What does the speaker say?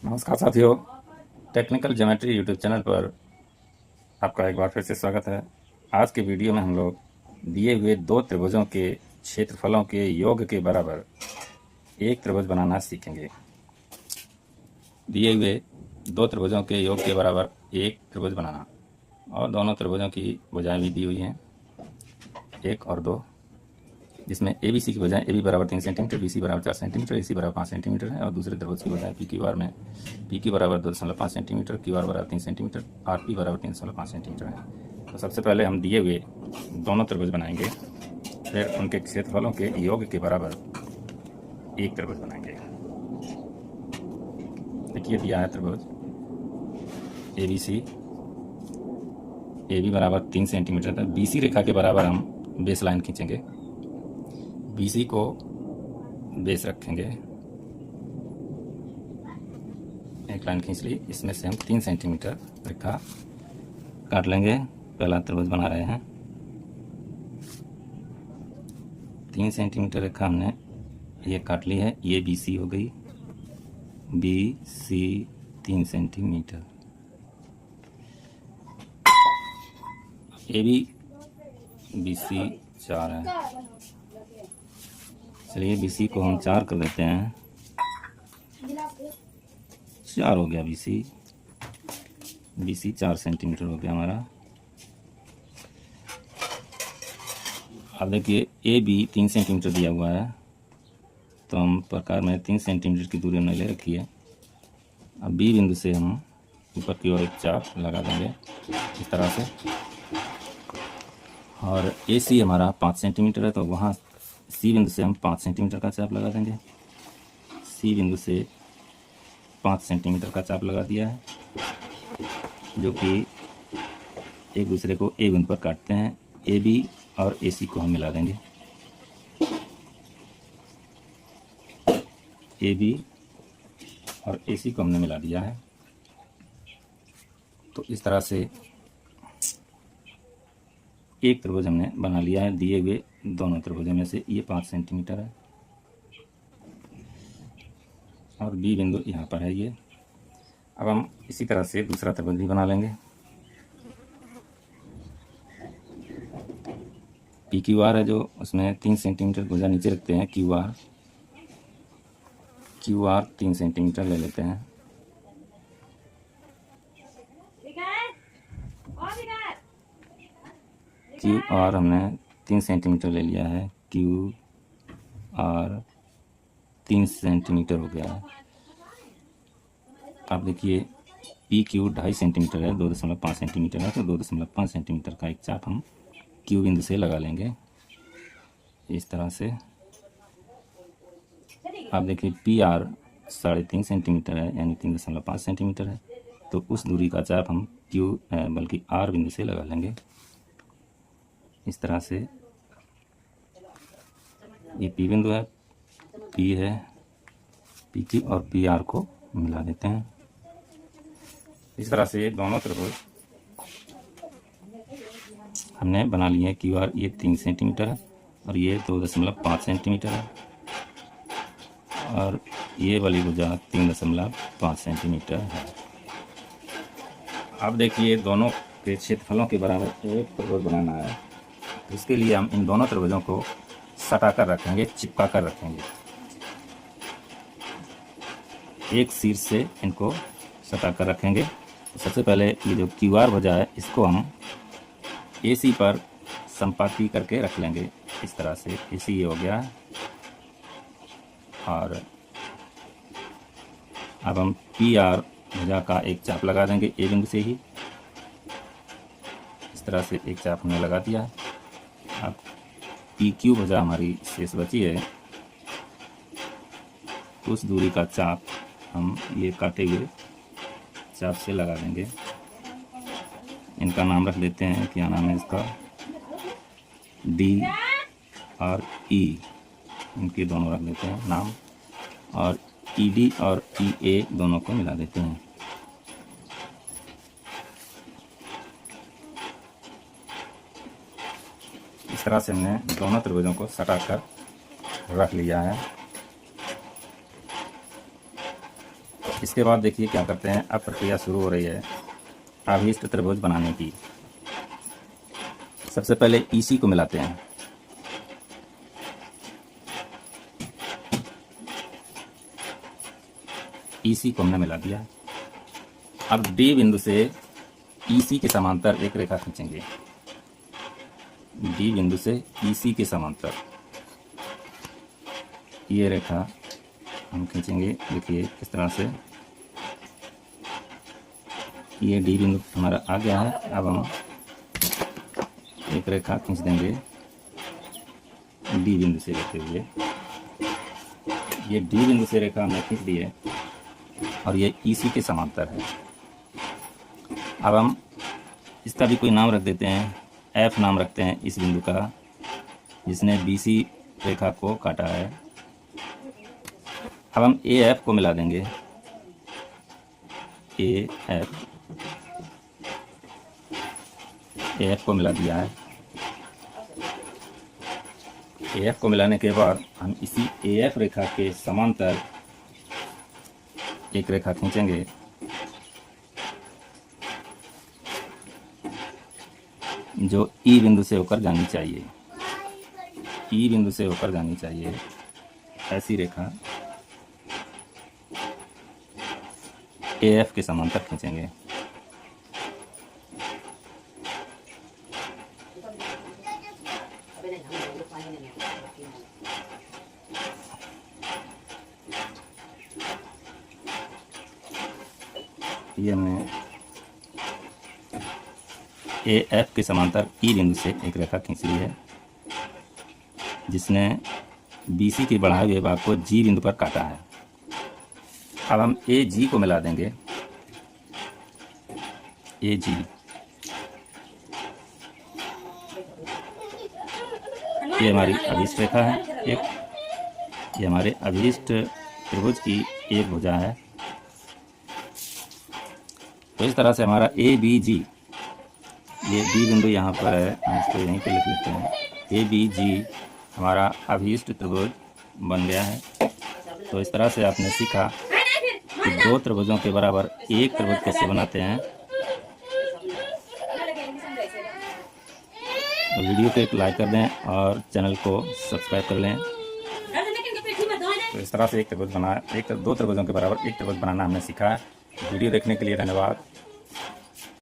नमस्कार साथियों, technical geometry YouTube channel पर आपका एक बार फिर से स्वागत है। आज के वीडियो में हम लोग दिए हुए दो त्रिभुजों के क्षेत्रफलों के योग के बराबर एक त्रिभुज बनाना सीखेंगे। दिए हुए दो त्रिभुजों के योग के बराबर एक त्रिभुज बनाना, और दोनों त्रिभुजों की भुजाएं भी दी हुई हैं, 1 और 2, जिसमें ABC की भुजाएं AB बराबर 3 सेंटीमीटर, BC बराबर 4 सेंटीमीटर, AC बराबर 5 सेंटीमीटर है। और दूसरे त्रिभुज की भुजाएं PQR में PQ बराबर 2.5 सेंटीमीटर, QR बराबर 3 सेंटीमीटर, RP बराबर 3.5 सेंटीमीटर है। तो सबसे पहले हम दिए हुए दोनों त्रिभुज बनाएंगे, फिर उनके क्षेत्रफलों के योग के बराबर एक त्रिभुज बनाएंगे। देखिए दिया है त्रिभुज ABC, AB बराबर 3 सेंटीमीटर था। BC रेखा के बराबर हम बेस लाइन खींचेंगे, BC को बेस रखेंगे, एक लाइन खींच ली, इसमें से हम 3 सेंटीमीटर रेखा काट लेंगे। पहला त्रिभुज बना रहे हैं, 3 सेंटीमीटर रेखा हमने ये काट ली है, ये BC हो गई, BC 3 सेंटीमीटर। AB BC 4 है, चलिए BC को हम 4 कर देते हैं, 4 हो गया BC 4 सेंटीमीटर हो गया हमारा। अब देखिए AB 3 सेंटीमीटर दिया हुआ है, तो हम प्रकार में 3 सेंटीमीटर की दूरी हमने ले रखी है। अब B बिंदु से हम ऊपर की ओर एक चाप लगा देंगे इस तरह से, और AC हमारा 5 सेंटीमीटर है, तो वहाँ C बिंदु से हम 5 सेंटीमीटर का चाप लगा देंगे। C बिंदु से 5 सेंटीमीटर का चाप लगा दिया है, जो कि एक दूसरे को A बिंदु पर काटते हैं। AB और AC को हम मिला देंगे, AB और AC को हमने मिला दिया है। तो इस तरह से एक त्रिभुज हमने बना लिया है दिए हुए दोनों त्रिभुजों में से। ये 5 सेंटीमीटर है और B बिंदु यहाँ पर है ये। अब हम इसी तरह से दूसरा त्रिभुज भी बना लेंगे। PQR है जो, उसमें 3 सेंटीमीटर भुजा नीचे रखते हैं, QR 3 सेंटीमीटर ले लेते हैं। QR हमने 3 सेंटीमीटर ले लिया है, QR 3 सेंटीमीटर हो गया है। अब देखिए PQ 2.5 सेंटीमीटर है, 2.5 सेंटीमीटर है, तो 2.5 सेंटीमीटर का एक चाप हम Q बिंदु से लगा लेंगे इस तरह से। अब देखिए PR 3.5 सेंटीमीटर है, यानी 3.5 सेंटीमीटर है, तो उस दूरी का चाप हम बल्कि R बिंदु से लगा लेंगे इस तरह से। ये P बिंदु है, P है, PQ और PR को मिला देते हैं। इस तरह से दोनों त्रिभुज हमने बना लिए हैं। QR ये 3 सेंटीमीटर है और ये 2.5 सेंटीमीटर है, और ये वाली भुजा 3.5 सेंटीमीटर है। अब देखिए दोनों के क्षेत्रफलों के बराबर एक त्रिभुज बनाना है। इसके लिए हम इन दोनों त्रिभुजों को सटा कर रखेंगे, चिपका कर रखेंगे। एक शीर्ष से इनको सटा कर रखेंगे। तो सबसे पहले ये जो QR भुजा है, इसको हम AC पर संपाती करके रख लेंगे इस तरह से। AC ये हो गया, और अब हम PR भुजा का एक चाप लगा देंगे A बिंदु से ही। इस तरह से एक चाप हमने लगा दिया है। अब PQ भुजा हमारी शेष बची है, उस दूरी का चाप हम ये काटे हुए चाप से लगा देंगे। इनका नाम रख देते हैं, क्या नाम है इसका, D और E, इनके दोनों रख देते हैं नाम, और ED और EA दोनों को मिला देते हैं। इस तरह से हमने दोनों त्रिभुजों को सटा कर रख लिया है। इसके बाद देखिए क्या करते हैं, अब प्रक्रिया शुरू हो रही है अभीष्ट त्रिभुज बनाने की। सबसे पहले EC को मिलाते हैं। EC को हमने मिला दिया। अब D बिंदु से EC के समांतर एक रेखा खींचेंगे। D बिंदु से EC के समांतर ये रेखा हम खींचेंगे। देखिए किस तरह से ये D बिंदु हमारा आ गया है। अब हम एक रेखा खींच देंगे D बिंदु से लेते हुए। ये D बिंदु से रेखा हमने खींच दी है और ये EC के समांतर है। अब हम इसका भी कोई नाम रख देते हैं, F नाम रखते हैं इस बिंदु का जिसने BC रेखा को काटा है। अब हम AF को मिला देंगे। AF को मिला दिया है। AF को मिलाने के बाद हम इसी AF रेखा के समांतर एक रेखा खींचेंगे। जो E बिंदु से होकर जानी चाहिए, E बिंदु से होकर जानी चाहिए ऐसी रेखा AF के समांतर खींचेंगे। ये हमने AF के समांतर E बिंदु से एक रेखा खींच ली है जिसने BC के बढ़ाए हुए भाग को G बिंदु पर काटा है। अब हम AG को मिला देंगे। AG ये हमारी अभीष्ट रेखा है एक, ये हमारे अभीष्ट त्रिभुज की एक भुजा है। तो इस तरह से हमारा ABG, ये D बिंदु यहाँ पर है, हम इसको यहीं पे लिख लेते हैं। ABG हमारा अभीष्ट त्रिभुज बन गया है। तो इस तरह से आपने सीखा कि दो त्रिभुजों के बराबर एक त्रिभुज कैसे बनाते हैं। तो वीडियो को एक लाइक कर दें और चैनल को सब्सक्राइब कर लें। तो इस तरह से दो त्रिभुजों के बराबर एक त्रिभुज बनाना हमने सीखा। वीडियो देखने के लिए धन्यवाद।